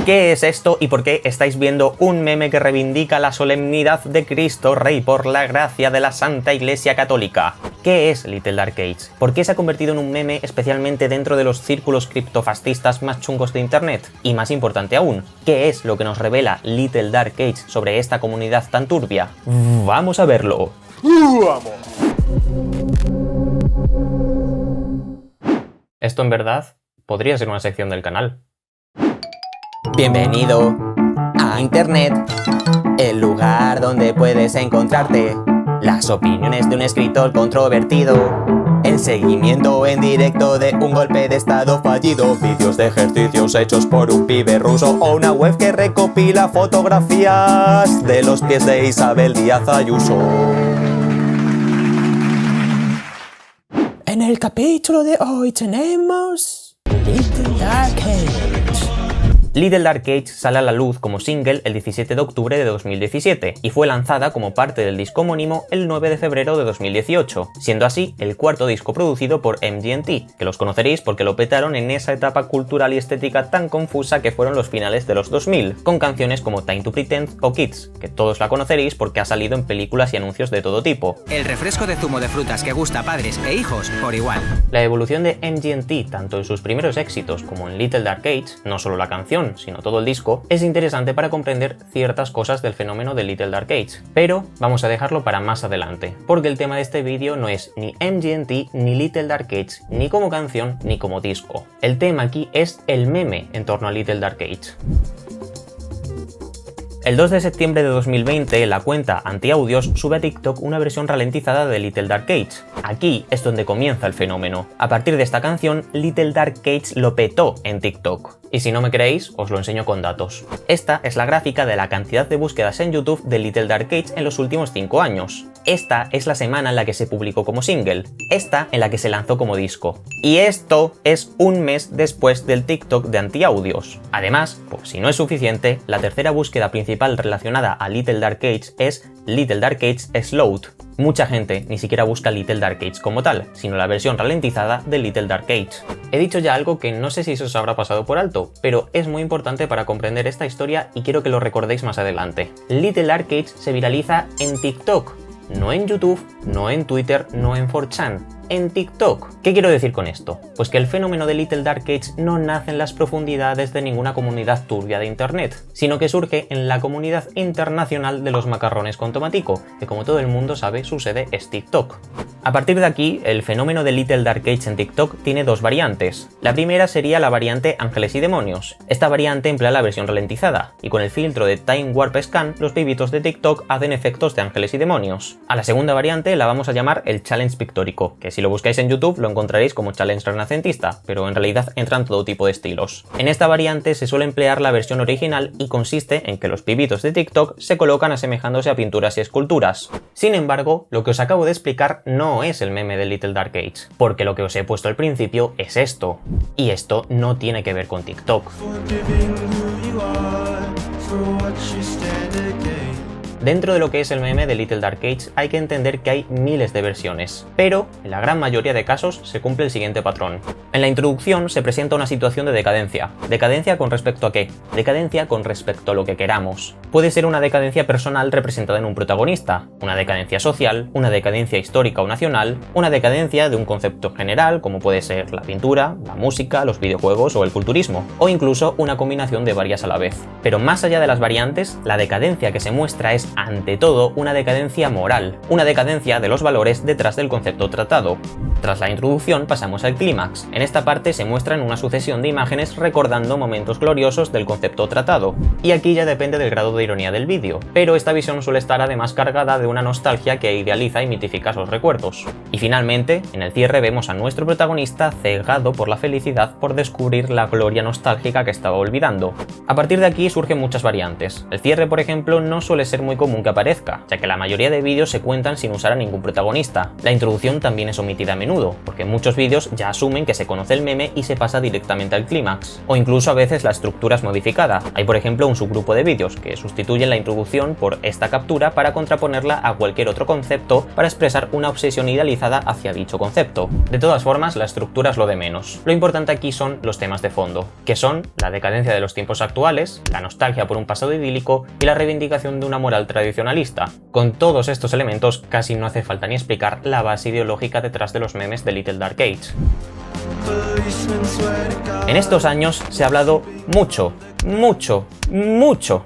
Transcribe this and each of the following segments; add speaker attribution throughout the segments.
Speaker 1: ¿Qué es esto y por qué estáis viendo un meme que reivindica la solemnidad de Cristo Rey por la gracia de la Santa Iglesia Católica? ¿Qué es Little Dark Age? ¿Por qué se ha convertido en un meme especialmente dentro de los círculos criptofascistas más chungos de internet? Y más importante aún, ¿qué es lo que nos revela Little Dark Age sobre esta comunidad tan turbia? ¡Vamos a verlo! ¡Vamos! Esto en verdad podría ser una sección del canal.
Speaker 2: Bienvenido a Internet, el lugar donde puedes encontrarte las opiniones de un escritor controvertido, el seguimiento en directo de un golpe de estado fallido, vídeos de ejercicios hechos por un pibe ruso o una web que recopila fotografías de los pies de Isabel Díaz Ayuso. En el capítulo de hoy tenemos Little Dark Age.
Speaker 1: Little Dark Age sale a la luz como single el 17 de octubre de 2017 y fue lanzada como parte del disco homónimo el 9 de febrero de 2018, siendo así el cuarto disco producido por MGMT, que los conoceréis porque lo petaron en esa etapa cultural y estética tan confusa que fueron los finales de los 2000, con canciones como Time to Pretend o Kids, que todos la conoceréis porque ha salido en películas y anuncios de todo tipo.
Speaker 3: El refresco de zumo de frutas que gusta a padres e hijos por igual.
Speaker 1: La evolución de MGMT, tanto en sus primeros éxitos como en Little Dark Age, no solo la canción, sino todo el disco, es interesante para comprender ciertas cosas del fenómeno de Little Dark Age, pero vamos a dejarlo para más adelante, porque el tema de este vídeo no es ni MGMT, ni Little Dark Age, ni como canción, ni como disco. El tema aquí es el meme en torno a Little Dark Age. El 2 de septiembre de 2020, la cuenta Antiaudios sube a TikTok una versión ralentizada de Little Dark Age. Aquí es donde comienza el fenómeno. A partir de esta canción, Little Dark Age lo petó en TikTok. Y si no me creéis, os lo enseño con datos. Esta es la gráfica de la cantidad de búsquedas en YouTube de Little Dark Age en los últimos 5 años. Esta es la semana en la que se publicó como single. Esta en la que se lanzó como disco. Y esto es un mes después del TikTok de Antiaudios. Además, por si no es suficiente, la tercera búsqueda principal relacionada a Little Dark Age es Little Dark Age Slowed. Mucha gente ni siquiera busca Little Dark Age como tal, sino la versión ralentizada de Little Dark Age. He dicho ya algo que no sé si se os habrá pasado por alto, pero es muy importante para comprender esta historia y quiero que lo recordéis más adelante. Little Dark Age se viraliza en TikTok, no en YouTube, no en Twitter, no en 4chan. En TikTok. ¿Qué quiero decir con esto? Pues que el fenómeno de Little Dark Age no nace en las profundidades de ninguna comunidad turbia de internet, sino que surge en la comunidad internacional de los macarrones con tomatico, que como todo el mundo sabe su sede es TikTok. A partir de aquí, el fenómeno de Little Dark Age en TikTok tiene dos variantes. La primera sería la variante Ángeles y Demonios. Esta variante emplea la versión ralentizada, y con el filtro de Time Warp Scan, los pibitos de TikTok hacen efectos de ángeles y demonios. A la segunda variante la vamos a llamar el Challenge Pictórico, que si lo buscáis en YouTube lo encontraréis como Challenge Renacentista, pero en realidad entran todo tipo de estilos. En esta variante se suele emplear la versión original y consiste en que los pibitos de TikTok se colocan asemejándose a pinturas y esculturas. Sin embargo, lo que os acabo de explicar no es el meme de Little Dark Age, porque lo que os he puesto al principio es esto. Y esto no tiene que ver con TikTok. Dentro de lo que es el meme de Little Dark Age hay que entender que hay miles de versiones, pero en la gran mayoría de casos se cumple el siguiente patrón. En la introducción se presenta una situación de decadencia. ¿Decadencia con respecto a qué? Decadencia con respecto a lo que queramos. Puede ser una decadencia personal representada en un protagonista, una decadencia social, una decadencia histórica o nacional, una decadencia de un concepto general como puede ser la pintura, la música, los videojuegos o el culturismo, o incluso una combinación de varias a la vez. Pero más allá de las variantes, la decadencia que se muestra es ante todo una decadencia moral, una decadencia de los valores detrás del concepto tratado. Tras la introducción pasamos al clímax. En esta parte se muestran una sucesión de imágenes recordando momentos gloriosos del concepto tratado. Y aquí ya depende del grado de ironía del vídeo, pero esta visión suele estar además cargada de una nostalgia que idealiza y mitifica esos recuerdos. Y finalmente, en el cierre vemos a nuestro protagonista cegado por la felicidad por descubrir la gloria nostálgica que estaba olvidando. A partir de aquí surgen muchas variantes. El cierre, por ejemplo, no suele ser muy común que aparezca, ya que la mayoría de vídeos se cuentan sin usar a ningún protagonista. La introducción también es omitida a menudo, porque en muchos vídeos ya asumen que se conoce el meme y se pasa directamente al clímax. O incluso a veces la estructura es modificada. Hay por ejemplo un subgrupo de vídeos, que sus sustituyen la introducción por esta captura para contraponerla a cualquier otro concepto para expresar una obsesión idealizada hacia dicho concepto. De todas formas, la estructura es lo de menos. Lo importante aquí son los temas de fondo, que son la decadencia de los tiempos actuales, la nostalgia por un pasado idílico y la reivindicación de una moral tradicionalista. Con todos estos elementos casi no hace falta ni explicar la base ideológica detrás de los memes de Little Dark Age. En estos años se ha hablado mucho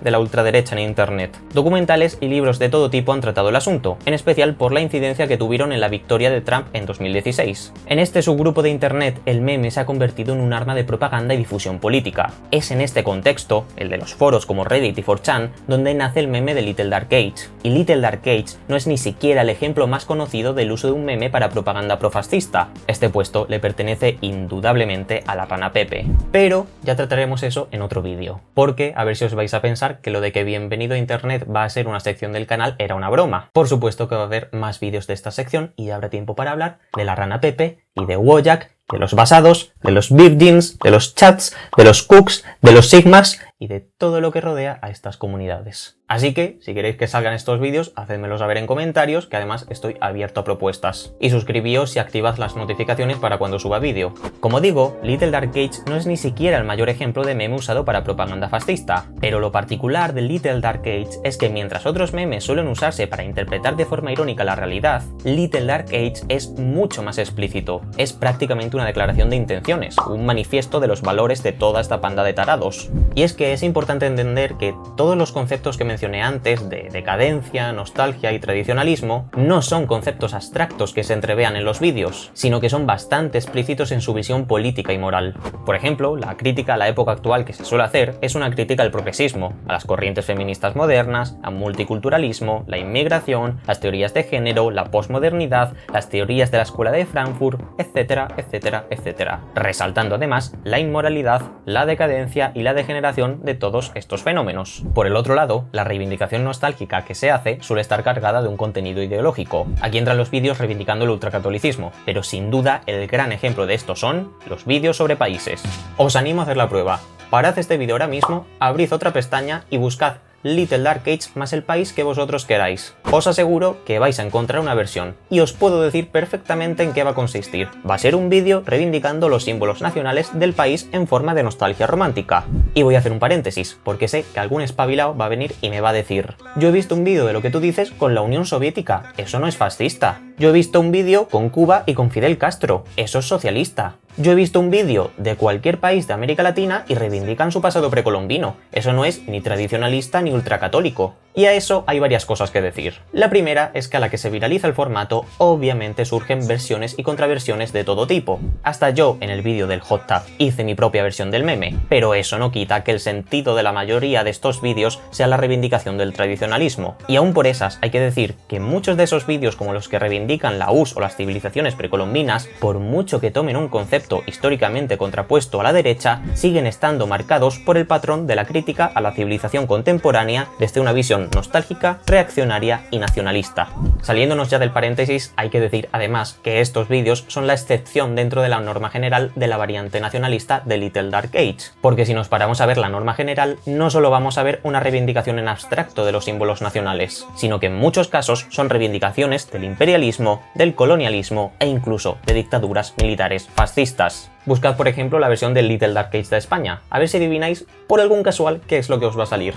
Speaker 1: de la ultraderecha en internet. Documentales y libros de todo tipo han tratado el asunto, en especial por la incidencia que tuvieron en la victoria de Trump en 2016. En este subgrupo de internet, el meme se ha convertido en un arma de propaganda y difusión política. Es en este contexto, el de los foros como Reddit y 4chan, donde nace el meme de Little Dark Age. Y Little Dark Age no es ni siquiera el ejemplo más conocido del uso de un meme para propaganda profascista. Este puesto le pertenece indudablemente a la rana Pepe. Pero ya trataremos eso en otro vídeo. Porque a ver si os vais a pensar que lo de que bienvenido a internet va a ser una sección del canal era una broma. Por supuesto que va a haber más vídeos de esta sección y habrá tiempo para hablar de la rana Pepe y de Wojak, de los basados, de los virgins, de los chats, de los cooks, de los sigmas y de todo lo que rodea a estas comunidades. Así que, si queréis que salgan estos vídeos, hacedmelo saber en comentarios, que además estoy abierto a propuestas. Y suscribíos y activad las notificaciones para cuando suba vídeo. Como digo, Little Dark Age no es ni siquiera el mayor ejemplo de meme usado para propaganda fascista, pero lo particular de Little Dark Age es que mientras otros memes suelen usarse para interpretar de forma irónica la realidad, Little Dark Age es mucho más explícito. Es prácticamente una declaración de intenciones, un manifiesto de los valores de toda esta panda de tarados. Y es que es importante entender que todos los conceptos que mencioné antes de decadencia, nostalgia y tradicionalismo no son conceptos abstractos que se entrevean en los vídeos, sino que son bastante explícitos en su visión política y moral. Por ejemplo, la crítica a la época actual que se suele hacer es una crítica al progresismo, a las corrientes feministas modernas, al multiculturalismo, la inmigración, las teorías de género, la posmodernidad, las teorías de la escuela de Frankfurt, etcétera, etcétera, etcétera, resaltando además la inmoralidad, la decadencia y la degeneración de todos estos fenómenos. Por el otro lado, la reivindicación nostálgica que se hace suele estar cargada de un contenido ideológico. Aquí entran los vídeos reivindicando el ultracatolicismo, pero sin duda el gran ejemplo de esto son los vídeos sobre países. Os animo a hacer la prueba. Parad este vídeo ahora mismo, abrid otra pestaña y buscad Little Dark Age más el país que vosotros queráis. Os aseguro que vais a encontrar una versión, y os puedo decir perfectamente en qué va a consistir. Va a ser un vídeo reivindicando los símbolos nacionales del país en forma de nostalgia romántica. Y voy a hacer un paréntesis, porque sé que algún espabilado va a venir y me va a decir: yo he visto un vídeo de lo que tú dices con la Unión Soviética, eso no es fascista. Yo he visto un vídeo con Cuba y con Fidel Castro, eso es socialista. Yo he visto un vídeo de cualquier país de América Latina y reivindican su pasado precolombino. Eso no es ni tradicionalista ni ultracatólico. Y a eso hay varias cosas que decir. La primera es que a la que se viraliza el formato, obviamente surgen versiones y contraversiones de todo tipo. Hasta yo, en el vídeo del Hot Tub, hice mi propia versión del meme, pero eso no quita que el sentido de la mayoría de estos vídeos sea la reivindicación del tradicionalismo. Y aún por esas, hay que decir que muchos de esos vídeos, como los que reivindican la URSS o las civilizaciones precolombinas, por mucho que tomen un concepto históricamente contrapuesto a la derecha, siguen estando marcados por el patrón de la crítica a la civilización contemporánea desde una visión nostálgica, reaccionaria y nacionalista. Saliéndonos ya del paréntesis, hay que decir además que estos vídeos son la excepción dentro de la norma general de la variante nacionalista de Little Dark Age, porque si nos paramos a ver la norma general, no solo vamos a ver una reivindicación en abstracto de los símbolos nacionales, sino que en muchos casos son reivindicaciones del imperialismo, del colonialismo e incluso de dictaduras militares fascistas. Buscad por ejemplo la versión del Little Dark Age de España, a ver si adivináis por algún casual qué es lo que os va a salir.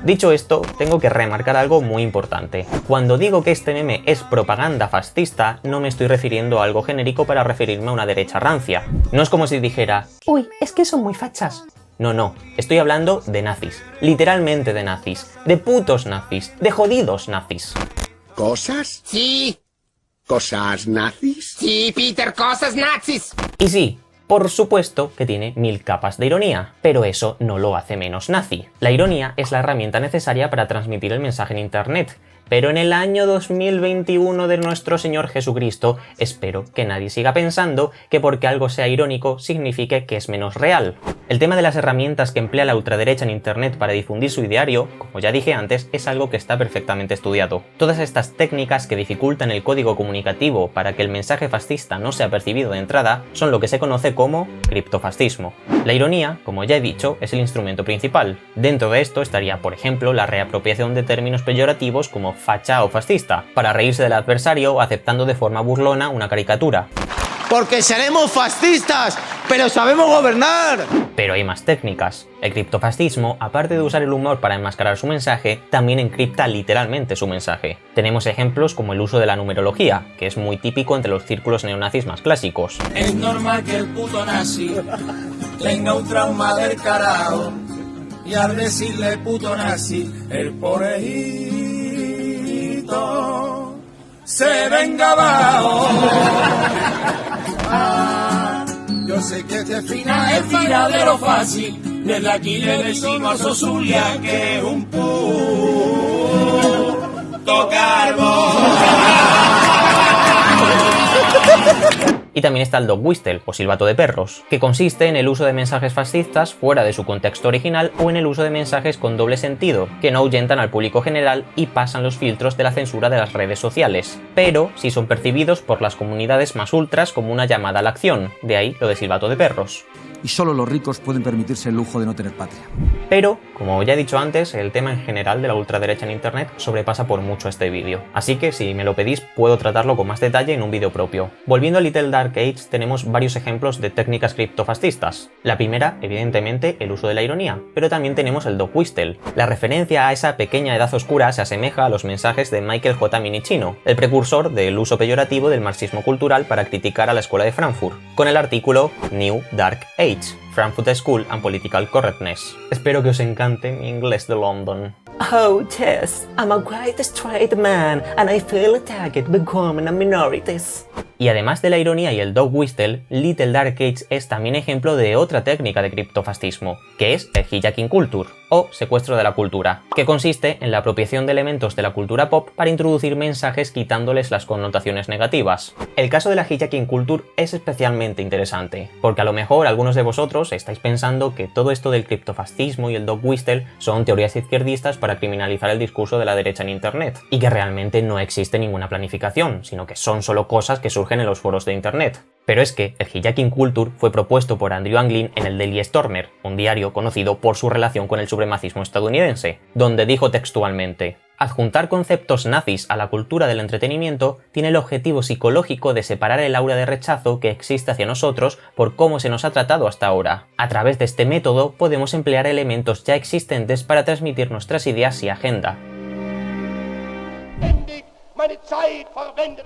Speaker 1: Dicho esto, tengo que remarcar algo muy importante. Cuando digo que este meme es propaganda fascista, no me estoy refiriendo a algo genérico para referirme a una derecha rancia. No es como si dijera: uy, es que son muy fachas. No, estoy hablando de nazis, literalmente de nazis, de putos nazis, de jodidos nazis.
Speaker 4: ¿Cosas?
Speaker 5: Sí.
Speaker 4: ¿Cosas nazis?
Speaker 5: Sí, Peter, cosas nazis.
Speaker 1: Y sí, por supuesto que tiene mil capas de ironía, pero eso no lo hace menos nazi. La ironía es la herramienta necesaria para transmitir el mensaje en internet, pero en el año 2021 de nuestro Señor Jesucristo, espero que nadie siga pensando que porque algo sea irónico signifique que es menos real. El tema de las herramientas que emplea la ultraderecha en internet para difundir su ideario, como ya dije antes, es algo que está perfectamente estudiado. Todas estas técnicas que dificultan el código comunicativo para que el mensaje fascista no sea percibido de entrada son lo que se conoce como criptofascismo. La ironía, como ya he dicho, es el instrumento principal. Dentro de esto estaría, por ejemplo, la reapropiación de términos peyorativos como facha o fascista, para reírse del adversario aceptando de forma burlona una caricatura.
Speaker 6: Porque seremos fascistas, pero sabemos gobernar.
Speaker 1: Pero hay más técnicas. El criptofascismo, aparte de usar el humor para enmascarar su mensaje, también encripta literalmente su mensaje. Tenemos ejemplos como el uso de la numerología, que es muy típico entre los círculos neonazis más clásicos.
Speaker 7: Es normal que el puto nazi tenga un trauma del carajo y al decirle puto nazi, el pobrecito se venga abajo. Yo sé que este final es final de lo fácil. Desde aquí le decimos a Sosulia que es un puto carbón.
Speaker 1: Y también está el dog whistle, o silbato de perros, que consiste en el uso de mensajes fascistas fuera de su contexto original o en el uso de mensajes con doble sentido, que no ahuyentan al público general y pasan los filtros de la censura de las redes sociales, pero sí son percibidos por las comunidades más ultras como una llamada a la acción, de ahí lo de silbato de perros.
Speaker 8: Y solo los ricos pueden permitirse el lujo de no tener patria.
Speaker 1: Pero, como ya he dicho antes, el tema en general de la ultraderecha en internet sobrepasa por mucho este vídeo, así que si me lo pedís puedo tratarlo con más detalle en un vídeo propio. Volviendo a Little Dark Age, tenemos varios ejemplos de técnicas criptofascistas. La primera, evidentemente, el uso de la ironía, pero también tenemos el dog whistle. La referencia a esa pequeña edad oscura se asemeja a los mensajes de Michael J. Minichino, el precursor del uso peyorativo del marxismo cultural para criticar a la escuela de Frankfurt, con el artículo New Dark Age, Frankfurt School and Political Correctness. Espero que os encante mi inglés de London.
Speaker 2: Oh, yes, I'm a quite straight man and I feel attacked by women and minorities.
Speaker 1: Y además de la ironía y el dog whistle, Little Dark Age es también ejemplo de otra técnica de criptofascismo, que es el hijacking culture, o secuestro de la cultura, que consiste en la apropiación de elementos de la cultura pop para introducir mensajes quitándoles las connotaciones negativas. El caso de la hijacking culture es especialmente interesante, porque a lo mejor algunos de vosotros estáis pensando que todo esto del criptofascismo y el dog whistle son teorías izquierdistas para criminalizar el discurso de la derecha en internet, y que realmente no existe ninguna planificación, sino que son solo cosas que surgen en los foros de internet. Pero es que el hijacking culture fue propuesto por Andrew Anglin en el Daily Stormer, un diario conocido por su relación con el supremacismo estadounidense, donde dijo textualmente: adjuntar conceptos nazis a la cultura del entretenimiento tiene el objetivo psicológico de separar el aura de rechazo que existe hacia nosotros por cómo se nos ha tratado hasta ahora. A través de este método podemos emplear elementos ya existentes para transmitir nuestras ideas y agenda.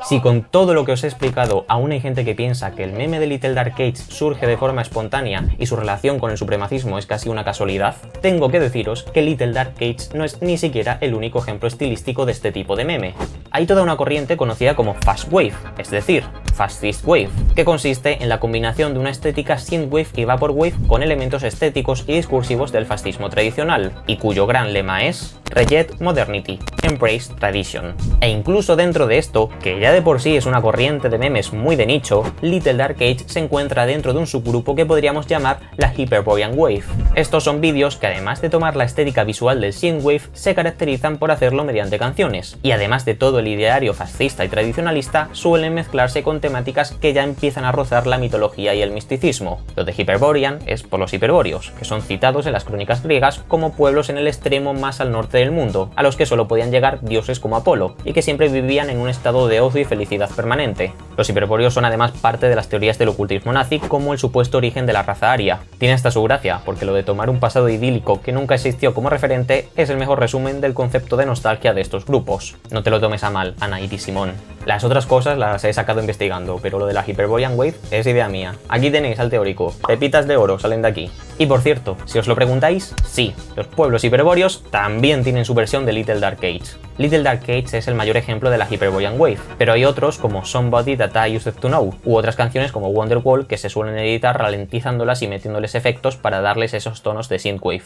Speaker 1: Si con todo lo que os he explicado aún hay gente que piensa que el meme de Little Dark Age surge de forma espontánea y su relación con el supremacismo es casi una casualidad, tengo que deciros que Little Dark Age no es ni siquiera el único ejemplo estilístico de este tipo de meme. Hay toda una corriente conocida como Fast Wave, es decir, Fascist Wave, que consiste en la combinación de una estética synthwave y vaporwave con elementos estéticos y discursivos del fascismo tradicional, y cuyo gran lema es Reject Modernity, Embrace Tradition. E incluso dentro de esto, que ya de por sí es una corriente de memes muy de nicho, Little Dark Age se encuentra dentro de un subgrupo que podríamos llamar la Hyperborean Wave. Estos son vídeos que además de tomar la estética visual del synthwave, se caracterizan por hacerlo mediante canciones, y además de todo el ideario fascista y tradicionalista, suelen mezclarse con temáticas que ya empiezan a rozar la mitología y el misticismo. Lo de Hyperborean es por los hiperbóreos, que son citados en las crónicas griegas como pueblos en el extremo más al norte del mundo, a los que solo podían llegar dioses como Apolo, y que siempre vivían en un estado de ocio y felicidad permanente. Los hiperbóreos son además parte de las teorías del ocultismo nazi como el supuesto origen de la raza aria. Tiene hasta su gracia, porque lo de tomar un pasado idílico que nunca existió como referente es el mejor resumen del concepto de nostalgia de estos grupos. No te lo tomes a mal, Anaït y Simón. Las otras cosas las he sacado investigando, pero lo de la Hyperborean Wave es idea mía. Aquí tenéis al teórico. Pepitas de oro salen de aquí. Y por cierto, si os lo preguntáis, sí, los pueblos hiperbóreos también tienen su versión de Little Dark Age. Little Dark Age es el mayor ejemplo de la Hyperborean Wave, pero hay otros como Somebody That I Used to Know, u otras canciones como Wonderwall que se suelen editar ralentizándolas y metiéndoles efectos para darles esos tonos de synthwave.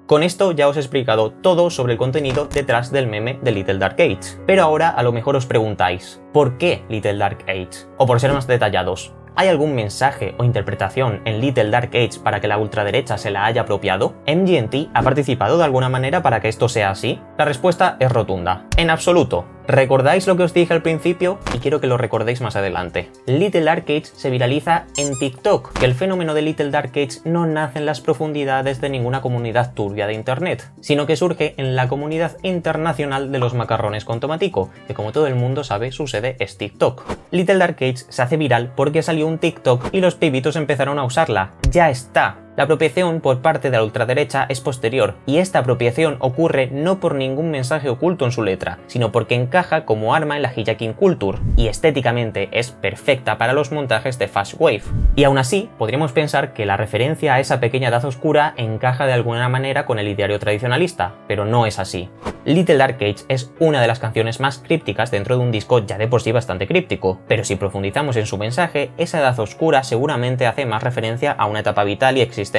Speaker 1: Con esto ya os he explicado todo sobre el contenido detrás del meme de Little Dark Age, pero ahora a lo mejor os preguntáis, ¿por qué Little Dark Age? O por ser más detallados, ¿hay algún mensaje o interpretación en Little Dark Age para que la ultraderecha se la haya apropiado? ¿MGMT ha participado de alguna manera para que esto sea así? La respuesta es rotunda, en absoluto. ¿Recordáis lo que os dije al principio? Y quiero que lo recordéis más adelante. Little Dark Age se viraliza en TikTok, que el fenómeno de Little Dark Age no nace en las profundidades de ninguna comunidad turbia de internet, sino que surge en la comunidad internacional de los macarrones con tomatico, que como todo el mundo sabe su sede es TikTok. Little Dark Age se hace viral porque salió un TikTok y los pibitos empezaron a usarla. ¡Ya está! La apropiación por parte de la ultraderecha es posterior, y esta apropiación ocurre no por ningún mensaje oculto en su letra, sino porque encaja como arma en la hijacking culture, y estéticamente es perfecta para los montajes de Fast Wave. Y aún así, podríamos pensar que la referencia a esa pequeña edad oscura encaja de alguna manera con el ideario tradicionalista, pero no es así. Little Dark Age es una de las canciones más crípticas dentro de un disco ya de por sí bastante críptico, pero si profundizamos en su mensaje, esa edad oscura seguramente hace más referencia a una etapa vital y existencial.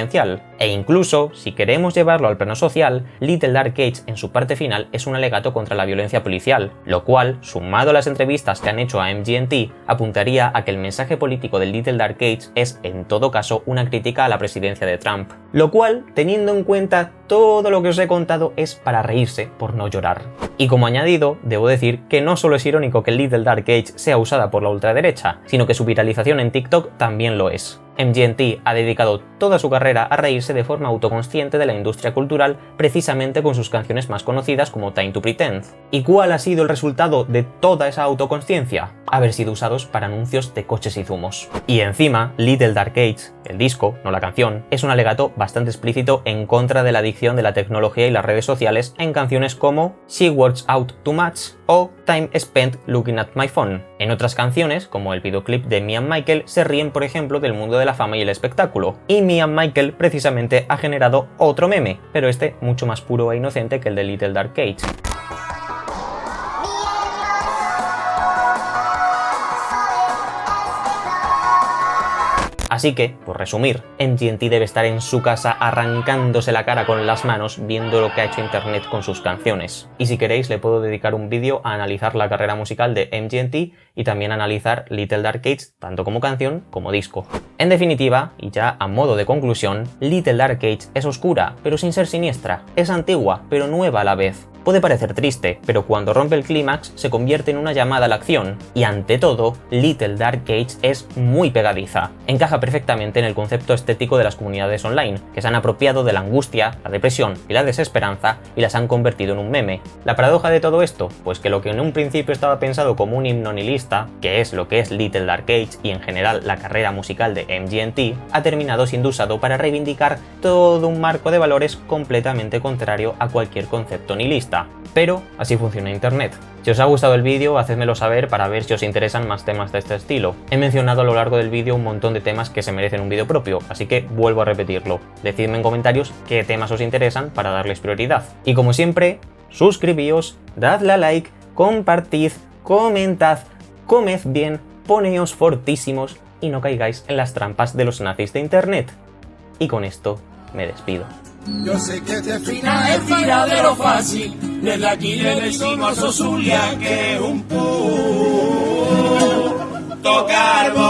Speaker 1: E incluso, si queremos llevarlo al plano social, Little Dark Age en su parte final es un alegato contra la violencia policial, lo cual, sumado a las entrevistas que han hecho a MGMT, apuntaría a que el mensaje político de Little Dark Age es, en todo caso, una crítica a la presidencia de Trump. Lo cual, teniendo en cuenta todo lo que os he contado, es para reírse por no llorar. Y como añadido, debo decir que no solo es irónico que Little Dark Age sea usada por la ultraderecha, sino que su viralización en TikTok también lo es. MGMT ha dedicado toda su carrera a reírse de forma autoconsciente de la industria cultural precisamente con sus canciones más conocidas como Time to Pretend. ¿Y cuál ha sido el resultado de toda esa autoconsciencia? Haber sido usados para anuncios de coches y zumos. Y encima, Little Dark Age, el disco, no la canción, es un alegato bastante explícito en contra de la adicción de la tecnología y las redes sociales en canciones como She Works Out Too Much o Time Spent Looking at My Phone. En otras canciones, como el videoclip de Me and Michael, se ríen por ejemplo del mundo de la fama y el espectáculo, y Me and Michael precisamente ha generado otro meme, pero este mucho más puro e inocente que el de Little Dark Age. Así que, por resumir, MGMT debe estar en su casa arrancándose la cara con las manos viendo lo que ha hecho internet con sus canciones. Y si queréis le puedo dedicar un vídeo a analizar la carrera musical de MGMT y también a analizar Little Dark Age tanto como canción como disco. En definitiva, y ya a modo de conclusión, Little Dark Age es oscura, pero sin ser siniestra, es antigua, pero nueva a la vez. Puede parecer triste, pero cuando rompe el clímax se convierte en una llamada a la acción, y ante todo, Little Dark Age es muy pegadiza. Encaja perfectamente en el concepto estético de las comunidades online, que se han apropiado de la angustia, la depresión y la desesperanza y las han convertido en un meme. ¿La paradoja de todo esto? Pues que lo que en un principio estaba pensado como un himno nihilista, que es lo que es Little Dark Age y en general la carrera musical de MGMT, ha terminado siendo usado para reivindicar todo un marco de valores completamente contrario a cualquier concepto nihilista. Pero así funciona internet. Si os ha gustado el vídeo, hacedmelo saber para ver si os interesan más temas de este estilo. He mencionado a lo largo del vídeo un montón de temas que se merecen un vídeo propio, así que vuelvo a repetirlo. Decidme en comentarios qué temas os interesan para darles prioridad. Y como siempre, suscribíos, dadle a like, compartid, comentad, comed bien, poneos fortísimos y no caigáis en las trampas de los nazis de internet. Y con esto me despido.
Speaker 7: Yo sé que te fina el tiradero fácil, desde aquí le decimos a Sosulia que es un puto carbón.